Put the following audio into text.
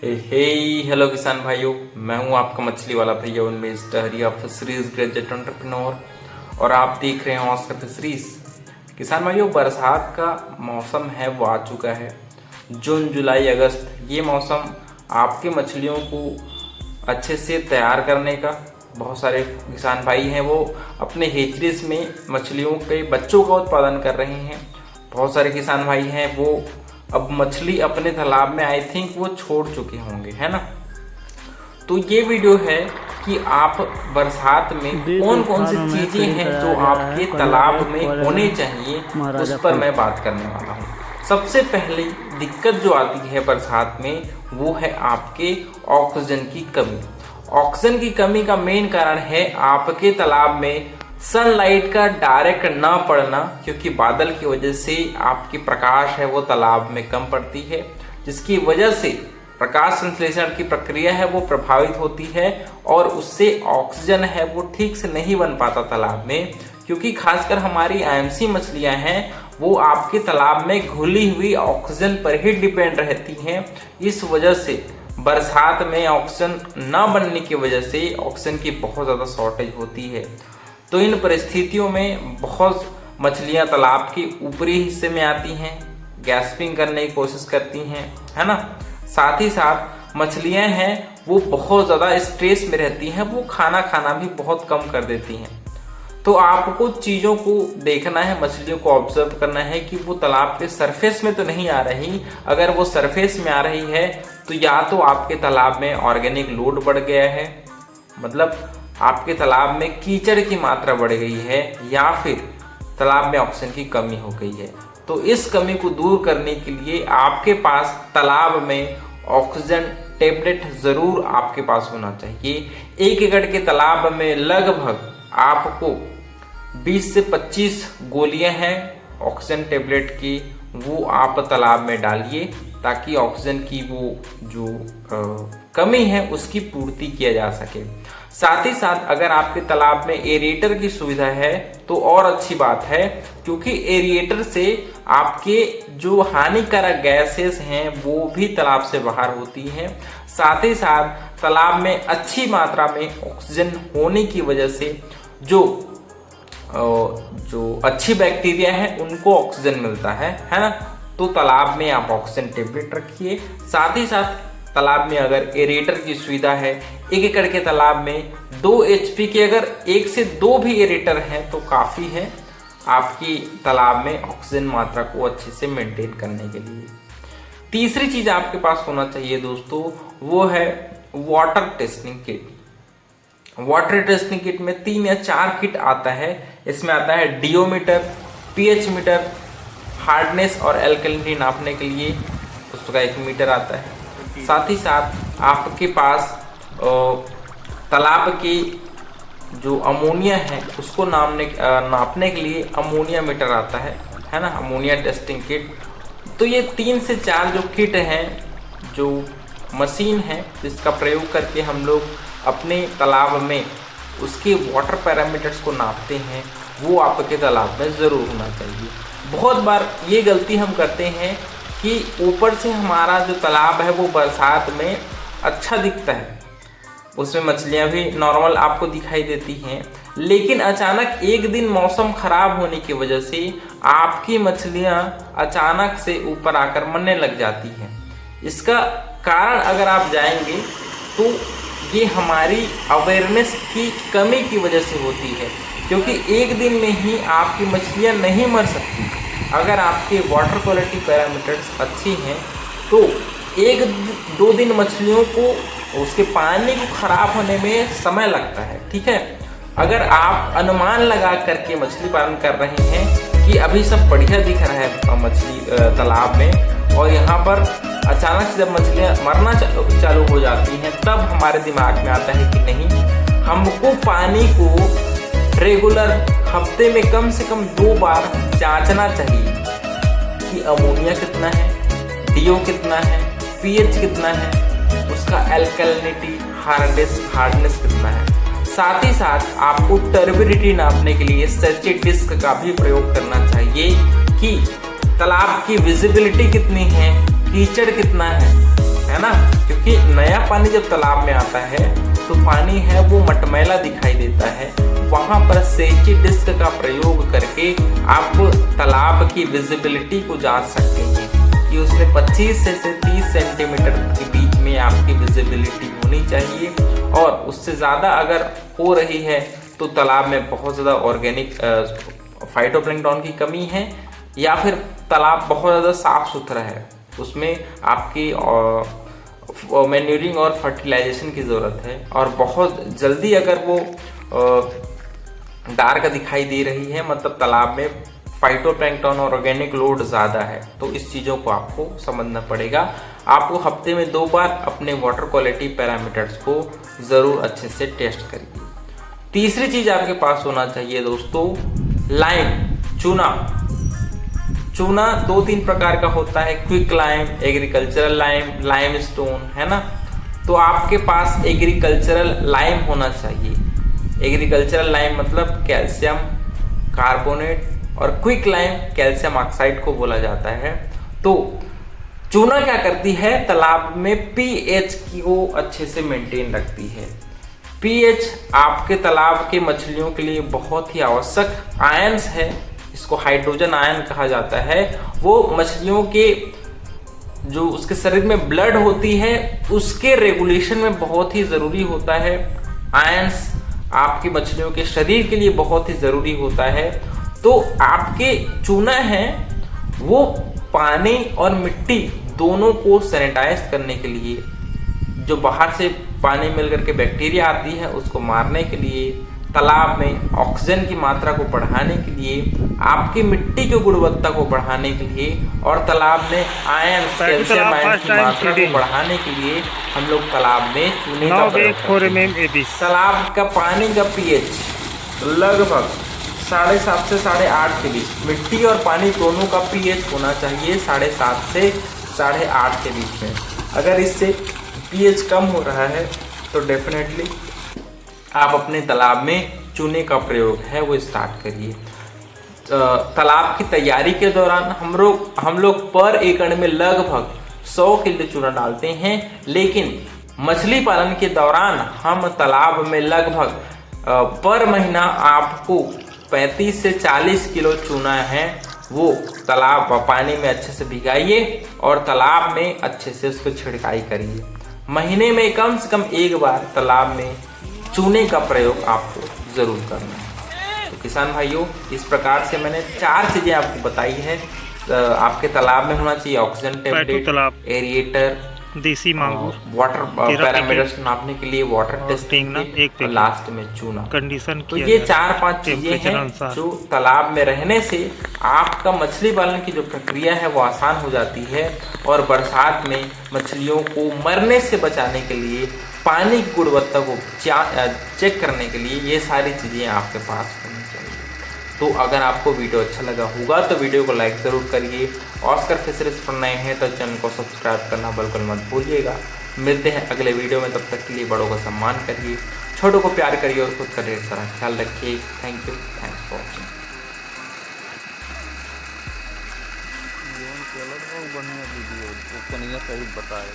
Hello किसान भाइयों, मैं हूं आपका मछली वाला भैया उनमें टहरिया फिशरीज ग्रेजुएट एंटरप्रेन्योर और आप देख रहे हैं ऑस्कर फिशरीज। किसान भाइयों, बरसात का मौसम है वो आ चुका है। जून जुलाई अगस्त ये मौसम आपके मछलियों को अच्छे से तैयार करने का, बहुत सारे किसान भाई हैं वो अपने हेचरीज में मछलियों के बच्चों का उत्पादन कर रहे हैं। बहुत सारे किसान भाई हैं वो अब मछली अपने तालाब में आई थिंक वो छोड़ चुके होंगे, है ना। तो ये वीडियो है कि आप बरसात में कौन कौन सी चीजें हैं जो आपके तालाब में होने चाहिए, उस पर मैं बात करने वाला हूँ। सबसे पहली दिक्कत जो आती है बरसात में वो है आपके ऑक्सीजन की कमी। ऑक्सीजन की कमी का मेन कारण है आपके तालाब में सनलाइट का डायरेक्ट ना पड़ना, क्योंकि बादल की वजह से आपकी प्रकाश है वो तालाब में कम पड़ती है, जिसकी वजह से प्रकाश संश्लेषण की प्रक्रिया है वो प्रभावित होती है और उससे ऑक्सीजन है वो ठीक से नहीं बन पाता तालाब में। क्योंकि खासकर हमारी आईएमसी मछलियां हैं वो आपके तालाब में घुली हुई ऑक्सीजन पर ही डिपेंड रहती हैं। इस वजह से बरसात में ऑक्सीजन न बनने की वजह से ऑक्सीजन की बहुत ज़्यादा शॉर्टेज होती है। तो इन परिस्थितियों में बहुत मछलियां तालाब के ऊपरी हिस्से में आती हैं, गैस्पिंग करने की कोशिश करती हैं, है ना। साथ ही साथ मछलियां हैं वो बहुत ज़्यादा स्ट्रेस में रहती हैं, वो खाना खाना भी बहुत कम कर देती हैं। तो आपको चीज़ों को देखना है, मछलियों को ऑब्जर्व करना है कि वो तालाब के सरफेस में तो नहीं आ रही। अगर वो सरफेस में आ रही है तो या तो आपके तालाब में ऑर्गेनिक लोड बढ़ गया है, मतलब आपके तालाब में कीचड़ की मात्रा बढ़ गई है, या फिर तालाब में ऑक्सीजन की कमी हो गई है। तो इस कमी को दूर करने के लिए आपके पास तालाब में ऑक्सीजन टेबलेट ज़रूर आपके पास होना चाहिए। 1 एकड़ के तालाब में लगभग आपको 20 से 25 गोलियां हैं ऑक्सीजन टेबलेट की, वो आप तालाब में डालिए ताकि ऑक्सीजन की वो जो कमी है उसकी पूर्ति किया जा सके। साथ ही साथ अगर आपके तालाब में एरिएटर की सुविधा है तो और अच्छी बात है, क्योंकि एरिएटर से आपके जो हानिकारक गैसेस हैं वो भी तालाब से बाहर होती हैं। साथ ही साथ तालाब में अच्छी मात्रा में ऑक्सीजन होने की वजह से जो अच्छी बैक्टीरिया है उनको ऑक्सीजन मिलता है ना। तो तालाब में आप ऑक्सीजन टेबलेट रखिए। साथ ही साथ तालाब में अगर एरेटर की सुविधा है, 1 एकड़ के तालाब में 2 HP के अगर 1 से 2 भी एरेटर हैं तो काफ़ी है आपकी तालाब में ऑक्सीजन मात्रा को अच्छे से मेंटेन करने के लिए। तीसरी चीज़ आपके पास होना चाहिए दोस्तों, वो है water testing kit. Water testing kit में 3 या 4 किट आता है। इसमें आता है डियोमीटर, pH मीटर, हार्डनेस और एल्कलिनिटी नापने के लिए उसका 1 मीटर आता है। साथ ही साथ आपके पास तालाब की जो अमोनिया है उसको नापने के लिए अमोनिया मीटर आता है ना, अमोनिया टेस्टिंग किट। तो ये 3 से 4 जो किट हैं, जो मशीन है जिसका प्रयोग करके हम लोग अपने तालाब में उसके वाटर पैरामीटर्स को नापते हैं, वो आपके तालाब में ज़रूर होना चाहिए। बहुत बार ये गलती हम करते हैं कि ऊपर से हमारा जो तालाब है वो बरसात में अच्छा दिखता है, उसमें मछलियां भी नॉर्मल आपको दिखाई देती हैं, लेकिन अचानक एक दिन मौसम खराब होने की वजह से आपकी मछलियां अचानक से ऊपर आकर मरने लग जाती हैं। इसका कारण अगर आप जाएंगे तो ये हमारी अवेयरनेस की कमी की वजह से होती है, क्योंकि एक दिन में ही आपकी मछलियां नहीं मर सकती। अगर आपके वाटर क्वालिटी पैरामीटर्स अच्छी हैं तो 1-2 दिन मछलियों को उसके पानी को खराब होने में समय लगता है, ठीक है। अगर आप अनुमान लगा करके मछली पालन कर रहे हैं कि अभी सब बढ़िया दिख रहा है मछली तालाब में, और यहाँ पर अचानक से जब मछलियाँ मरना चालू हो जाती हैं, तब हमारे दिमाग में आता है कि नहीं, हमको पानी को रेगुलर हफ्ते में कम से कम 2 बार जांचना चाहिए कि अमोनिया कितना है, डीओ कितना है, pH कितना है, उसका एल्कलिनिटी, हार्डनेस कितना है। साथ ही साथ आपको टर्बिडिटी नापने के लिए सर्ची डिस्क का भी प्रयोग करना चाहिए कि तालाब की विजिबिलिटी कितनी है, कीचड़ कितना है है ना, क्योंकि नया पानी जब तालाब में आता है तो पानी है वो मटमैला दिखाई देता है। वहां पर सेची डिस्क का प्रयोग करके आप तालाब की विजिबिलिटी को जांच सकते हैं कि उसमें 25 से 30 सेंटीमीटर के बीच में आपकी विजिबिलिटी होनी चाहिए, और उससे ज़्यादा अगर हो रही है तो तालाब में बहुत ज़्यादा ऑर्गेनिक फाइटोप्लैंक्टन की कमी है, या फिर तालाब बहुत ज़्यादा साफ सुथरा है, उसमें आपकी मैन्यूरिंग और फर्टिलाइजेशन की ज़रूरत है, और बहुत जल्दी अगर वो डार्क दिखाई दे रही है, मतलब तालाब में फाइटोप्लैंक्टन और ऑर्गेनिक लोड ज़्यादा है, तो इस चीज़ों को आपको समझना पड़ेगा। आपको हफ्ते में 2 बार अपने वाटर क्वालिटी पैरामीटर्स को ज़रूर अच्छे से टेस्ट करिए। तीसरी चीज़ आपके पास होना चाहिए दोस्तों, लाइम, चूना। चूना 2-3 प्रकार का होता है, quick lime, agricultural lime, lime stone, है ना। तो आपके पास एग्रीकल्चरल लाइम होना चाहिए। एग्रीकल्चरल लाइम मतलब कैल्शियम कार्बोनेट, और क्विक लाइम कैल्शियम ऑक्साइड को बोला जाता है। तो चूना क्या करती है, तालाब में पीएच को अच्छे से मेंटेन रखती है। पीएच आपके तालाब के मछलियों के लिए बहुत ही आवश्यक आयंस है, इसको हाइड्रोजन आयन कहा जाता है। वो मछलियों के जो उसके शरीर में ब्लड होती है उसके रेगुलेशन में बहुत ही ज़रूरी होता है। आयंस आपकी मछलियों के शरीर के लिए बहुत ही ज़रूरी होता है। तो आपके चूना है वो पानी और मिट्टी दोनों को सैनिटाइज करने के लिए, जो बाहर से पानी मिल करके बैक्टीरिया आती है उसको मारने के लिए, तालाब में ऑक्सीजन की मात्रा को बढ़ाने के लिए, आपकी मिट्टी की गुणवत्ता को बढ़ाने के लिए, और तालाब में आयन कैल्शियम आयन की मात्रा को बढ़ाने के लिए हम लोग तालाब में चूने का प्रयोग करते हैं। तालाब का पानी का पीएच लगभग 7.5 से 8.5 के बीच, मिट्टी और पानी दोनों का पीएच होना चाहिए 7.5 से 8.5 के बीच में। अगर इससे पीएच कम हो रहा है तो डेफिनेटली आप अपने तालाब में चूने का प्रयोग है वो स्टार्ट करिए। तालाब की तैयारी के दौरान हम लोग पर एकड़ में लगभग 100 किलो चूना डालते हैं, लेकिन मछली पालन के दौरान हम तालाब में लगभग पर महीना आपको 35 से 40 किलो चूना है वो तालाब पानी में अच्छे से भिगाइए और तालाब में अच्छे से उसको छिड़काई करिए। महीने में कम से कम 1 बार तालाब में चूने का प्रयोग आपको ज़रूर करना है। तो किसान भाइयों, इस प्रकार से मैंने 4 चीज़ें आपको बताई है। आपके तालाब में होना चाहिए ऑक्सीजन टेबलेट, एरिएटर, देसी मांगूर, वाटर पैरामीटर्स नापने के लिए वाटर टेस्टिंग, और लास्ट में चूना कंडीशन। तो ये 4-5 चीजें हैं जो तालाब में रहने से आपका मछली पालन की जो प्रक्रिया है वो आसान हो जाती है, और बरसात में मछलियों को मरने से बचाने के लिए, पानी की गुणवत्ता को चेक करने के लिए ये सारी चीज़ें आपके पास होनी चाहिए। तो अगर आपको वीडियो अच्छा लगा होगा तो वीडियो को लाइक ज़रूर करिए। ऑस्कर फिशरीज पर नए हैं तो चैनल को सब्सक्राइब करना बिल्कुल मत भूलिएगा। मिलते हैं अगले वीडियो में, तब तक के लिए बड़ों का सम्मान करिए, छोटों को प्यार करिए और खुद का ढेर सारा ख्याल रखिए। Thank you, thanks for watching. बढ़िया वीडियो, तो कन्हैया सही बताए।